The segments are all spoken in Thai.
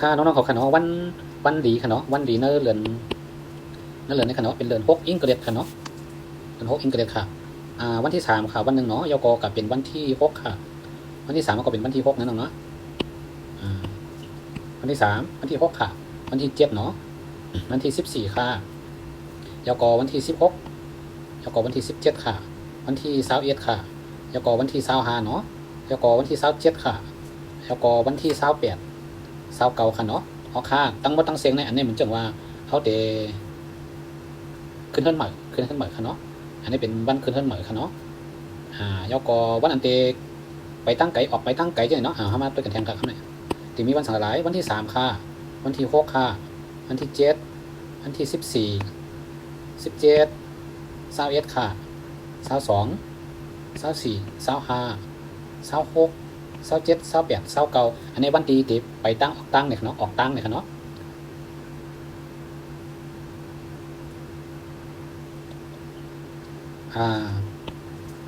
ค่ะน้องๆเขาค่ะเนาะวันดีค่ะเนาะวันดีเนอเรือนนี่ค่ะเนาะเป็นเรือน6อิงเกรดค่ะเนาะเรือน6อิงเกรดค่ะวันที่3ค่ะวันหนึ่งเนาะยกกับเป็นวันที่6ค่ะวันที่3ก็เป็นวันที่6นั่นเนาะวันที่3วันที่6ค่ะวันที่7เนาะวันที่14ค่ะยกวันที่16ยกวันที่17ค่ะวันที่21ค่ะยกวันที่25เนาะยกวันที่27ค่ะยกวันที่28 29ค่ะเนาะเอาค่ะตั้งบ่ตั้งเสียงในอันนี้เหมือนจังว่าเขาเดขึ้นเฮิรนใหม่ค่ะเนาะอันนี้เป็นวันขึ้นเฮิรนใหม่ค่ะเนาะยกวันอันเตไปตั้งไก่ออกไปตั้งไก่จังเนาะเข้ามาด้วยกันแทงกันครับเนี่ยที่มีวันสังหลายวันที่3ค่ะวันที่6ค่ะวันที่7วันที่14 17 21ค่ะ22 24 25 26 27 28 29อันนี้วันดีที่ไปตั้งออกตั้งเนี่ยเนาะออกตั้งเนี่ยเนาะ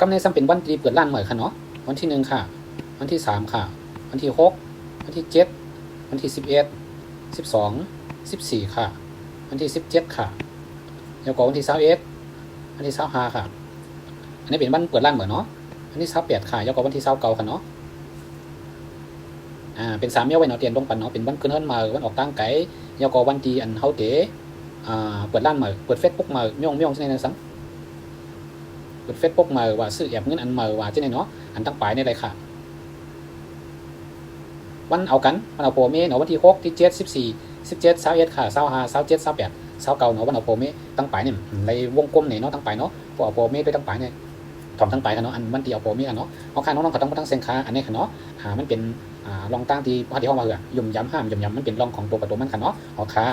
กำเนิดซ้ำเป็นวันที่เปิดร้านใหม่ค่ะเนาะวันที่1ค่ะวันที่3ค่ะวันที่6วันที่7วันที่11 12 14ค่ะวันที่17ค่ะแล้วก็วันที่21วันที่25ค่ะอันนี้เป็นวันเปิดร้านใหม่เนาะวันที่28ค่ะแล้วก็วันที่29ค่ะเนาะเป็น3เมียไว้เนาะเตียนลงปันเนาะเป็นวันขึ้นเฮิรนมาวันออกตั้งไก่แล้วก็วันที่อันเฮาเตเปิดร้านใหม่เปิด Facebook มาม่องจังได๋นั่นซังเปิด Facebook มาว่าซื้อแอบเงินอันมาว่าจังได๋เนาะอันตั้งปลายนี่เลยค่ะวันเอากันวันเอาโปรเมเนาะวันที่6ที่7 14 17 21ค่ะ25 27 28 29เนาะวันเอาโปรเมตั้งปลายนี่ในวงกลมนี่เนาะตั้งปลายเนาะพวกเอาโปรเมไปตั้งปลายเนี่ยถ่อมตั้งปลายกันเนาะอันวันที่เอาโปรเมกันเนาะเอาค่ะน้องๆก็ต้องบ่ตั้งเสียงค่ะอันนี้ค่ะเนาะมันเป็นลองตั้งที่พอที่เฮามายุ่มย้ำห้ามยุ่มย้ำมันเป็นลองของตัวกับตัวมันค่ะเนาะเอาค่ะ